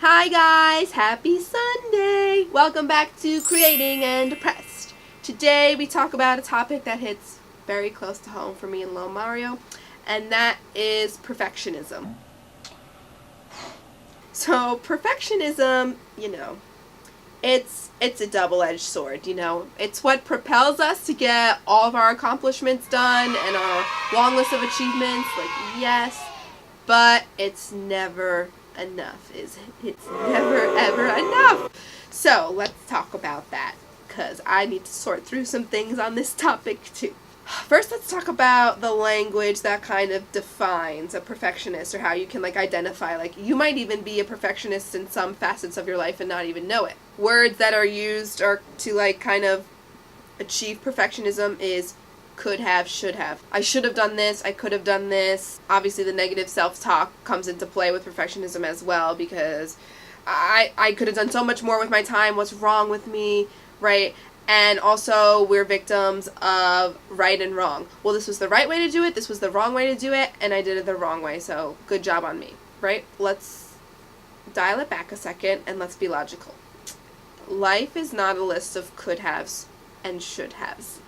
Hi guys, happy Sunday! Welcome back to Creating and Depressed. Today we talk about a topic that hits very close to home for me and Lil Mario, and that is perfectionism. So perfectionism, it's a double-edged sword, It's what propels us to get all of our accomplishments done and our long list of achievements, yes, but it's never enough, is it? It's never ever enough. So let's talk about that, because I need to sort through some things on this topic too. First, let's talk about the language that kind of defines a perfectionist, or how you can identify, you might even be a perfectionist in some facets of your life and not even know it. Words that are used are to kind of achieve perfectionism is could have, should have. I should have done this, I could have done this. Obviously the negative self-talk comes into play with perfectionism as well, because I could have done so much more with my time, what's wrong with me, right? And also we're victims of right and wrong. Well, this was the right way to do it, this was the wrong way to do it, and I did it the wrong way, so good job on me, right? Let's dial it back a second and let's be logical. Life is not a list of could haves and should haves.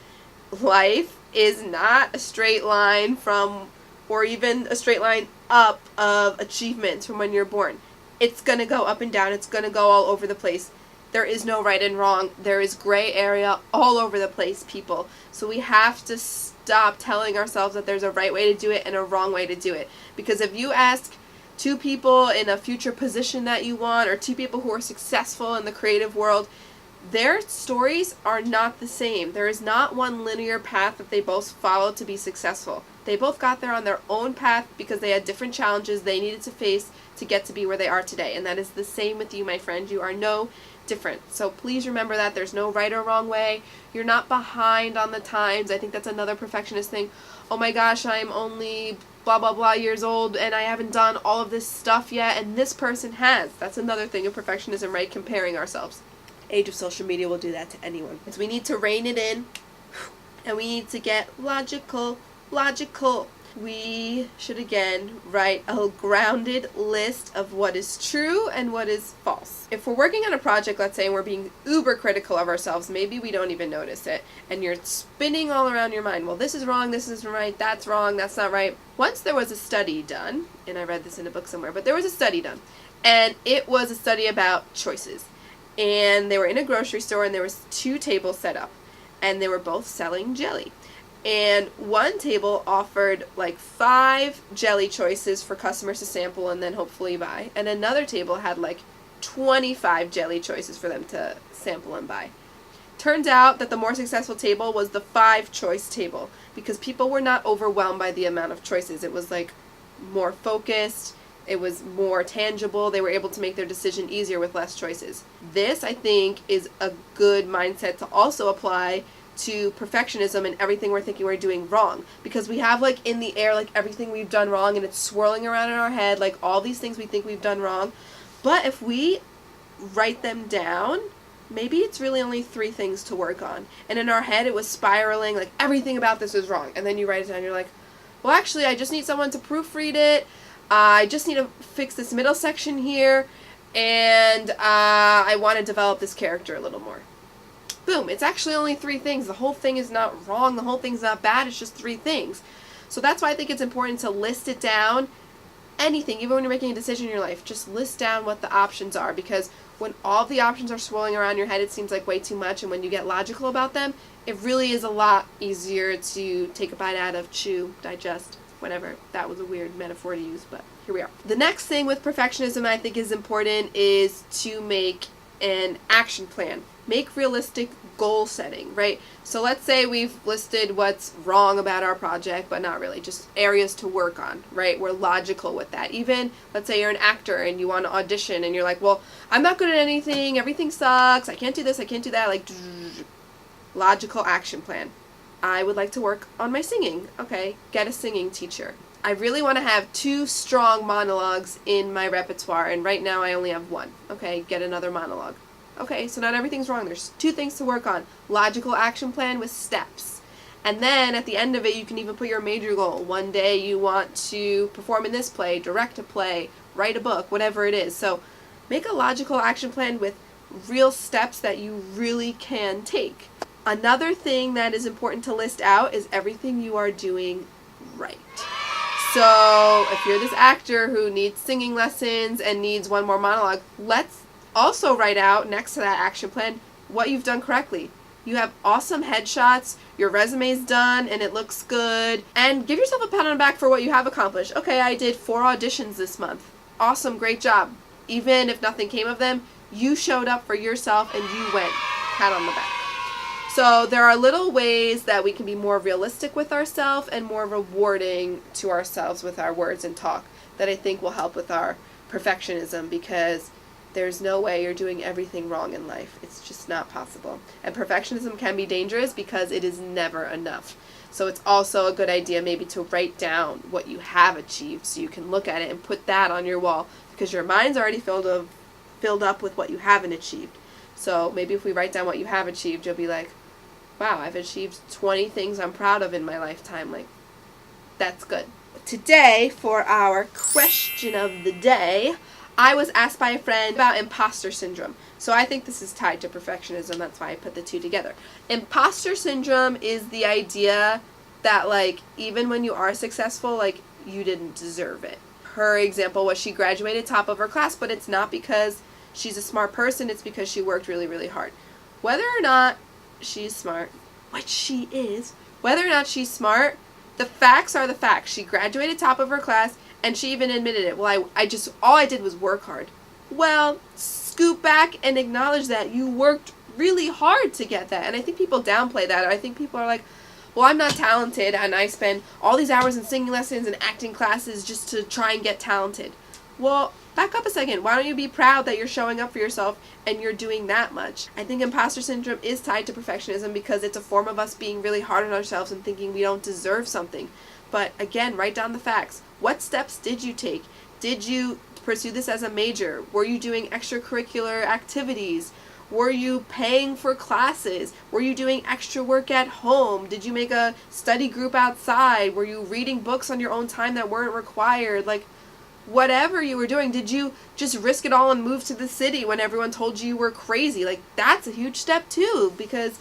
Life is not a straight line from, or even a straight line up of achievements from when you're born. It's going to go up and down. It's going to go all over the place. There is no right and wrong. There is gray area all over the place, people. So we have to stop telling ourselves that there's a right way to do it and a wrong way to do it. Because if you ask two people in a future position that you want, or two people who are successful in the creative world, their stories are not the same. There is not one linear path that they both followed to be successful. They both got there on their own path because they had different challenges they needed to face to get to be where they are today. And that is the same with you, my friend. You are no different. So please remember that there's no right or wrong way. You're not behind on the times. I think that's another perfectionist thing. Oh my gosh, I'm only blah blah blah years old and I haven't done all of this stuff yet, and this person has. That's another thing of perfectionism, right? Comparing ourselves. Age of social media will do that to anyone. So we need to rein it in, and we need to get logical. We should again write a grounded list of what is true and what is false. If we're working on a project, let's say, and we're being uber critical of ourselves, maybe we don't even notice it, and you're spinning all around your mind, well, this is wrong, this isn't right, that's wrong, that's not right. Once there was a study done, and I read this in a book somewhere, but there was a study done, and it was a study about choices. And they were in a grocery store, and there was two tables set up, and they were both selling jelly. And one table offered 5 jelly choices for customers to sample and then hopefully buy, and another table had 25 jelly choices for them to sample and buy. Turns out that the more successful table was the 5-choice table, because people were not overwhelmed by the amount of choices. It was more focused. It was more tangible. They were able to make their decision easier with less choices. This, I think, is a good mindset to also apply to perfectionism and everything we're thinking we're doing wrong. Because we have in the air everything we've done wrong, and it's swirling around in our head, all these things we think we've done wrong. But if we write them down, maybe it's really only 3 things to work on. And in our head it was spiraling, everything about this is wrong. And then you write it down, you're like, well, actually I just need someone to proofread it. I just need to fix this middle section here, and I want to develop this character a little more. Boom, it's actually only 3 things. The whole thing is not wrong, the whole thing's not bad, it's just 3 things. So that's why I think it's important to list it down. Anything, even when you're making a decision in your life, just list down what the options are, because when all the options are swirling around your head, it seems like way too much, and when you get logical about them, it really is a lot easier to take a bite out of, chew, digest. Whatever, that was a weird metaphor to use, but here we are. The next thing with perfectionism I think is important is to make an action plan. Make realistic goal setting, right? So let's say we've listed what's wrong about our project, but not really, just areas to work on, right? We're logical with that. Even, let's say you're an actor and you want to audition and you're like, well, I'm not good at anything, everything sucks, I can't do this, I can't do that, logical action plan. I would like to work on my singing. Okay, get a singing teacher. I really want to have 2 strong monologues in my repertoire, and right now I only have 1. Okay, get another monologue. Okay, so not everything's wrong. There's 2 things to work on. Logical action plan with steps. And then at the end of it, you can even put your major goal. One day you want to perform in this play, direct a play, write a book, whatever it is. So Make a logical action plan with real steps that you really can take. Another thing that is important to list out is everything you are doing right. So if you're this actor who needs singing lessons and needs one more monologue, let's also write out next to that action plan what you've done correctly. You have awesome headshots, your resume's done and it looks good, and give yourself a pat on the back for what you have accomplished. Okay, I did 4 auditions this month. Awesome, great job. Even if nothing came of them, you showed up for yourself and you went. Pat on the back. So there are little ways that we can be more realistic with ourselves and more rewarding to ourselves with our words and talk that I think will help with our perfectionism, because there's no way you're doing everything wrong in life. It's just not possible. And perfectionism can be dangerous because it is never enough. So it's also a good idea maybe to write down what you have achieved so you can look at it and put that on your wall, because your mind's already filled up with what you haven't achieved. So maybe if we write down what you have achieved, you'll be like, wow, I've achieved 20 things I'm proud of in my lifetime. Like, that's good. Today, for our question of the day, I was asked by a friend about imposter syndrome. So I think this is tied to perfectionism. That's why I put the two together. Imposter syndrome is the idea that, like, even when you are successful, like, you didn't deserve it. Her example was she graduated top of her class, but it's not because she's a smart person. It's because she worked really, really hard. Whether or not she's smart, which she is, whether or not she's smart, the facts are the facts. She graduated top of her class, and she even admitted it. Well, all I did was work hard. Well, scoot back and acknowledge that you worked really hard to get that. And I think people downplay that. I think people are like, well, I'm not talented, and I spend all these hours in singing lessons and acting classes just to try and get talented. Well, back up a second. Why don't you be proud that you're showing up for yourself and you're doing that much? I think imposter syndrome is tied to perfectionism because it's a form of us being really hard on ourselves and thinking we don't deserve something. But again, write down the facts. What steps did you take? Did you pursue this as a major? Were you doing extracurricular activities? Were you paying for classes? Were you doing extra work at home? Did you make a study group outside? Were you reading books on your own time that weren't required? Like, whatever you were doing, did you just risk it all and move to the city when everyone told you were crazy? Like, that's a huge step too, because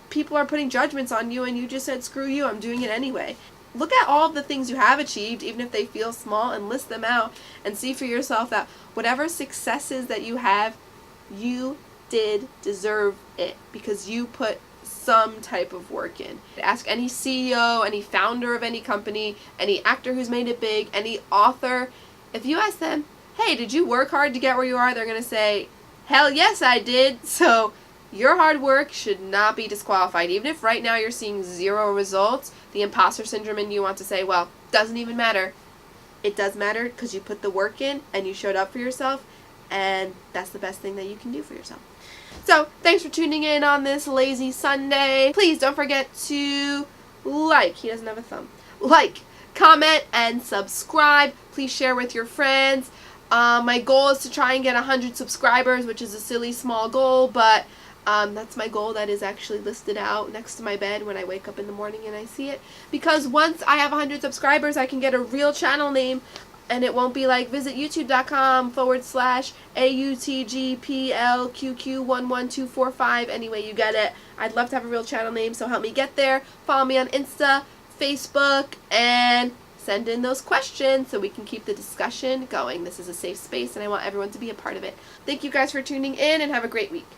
people are putting judgments on you and you just said, screw you, I'm doing it anyway. Look at all of the things you have achieved, even if they feel small, and list them out and see for yourself that whatever successes that you have, you did deserve it because you put some type of work in. Ask any CEO, any founder of any company, any actor who's made it big, any author. If you ask them, hey, did you work hard to get where you are? They're going to say, hell yes, I did. So your hard work should not be disqualified. Even if right now you're seeing 0 results, the imposter syndrome in you wants to say, well, doesn't even matter. It does matter because you put the work in and you showed up for yourself, and that's the best thing that you can do for yourself. So thanks for tuning in on this lazy Sunday. Please don't forget to like, he doesn't have a thumb, like, comment, and subscribe. Please share with your friends. My goal is to try and get 100 subscribers, which is a silly small goal, but that's my goal that is actually listed out next to my bed when I wake up in the morning and I see it. Because once I have 100 subscribers, I can get a real channel name, and it won't be like visit youtube.com/AUTGPLQQ11245. Anyway, you get it. I'd love to have a real channel name, so help me get there. Follow me on Insta, Facebook, and send in those questions so we can keep the discussion going. This is a safe space, and I want everyone to be a part of it. Thank you guys for tuning in, and have a great week.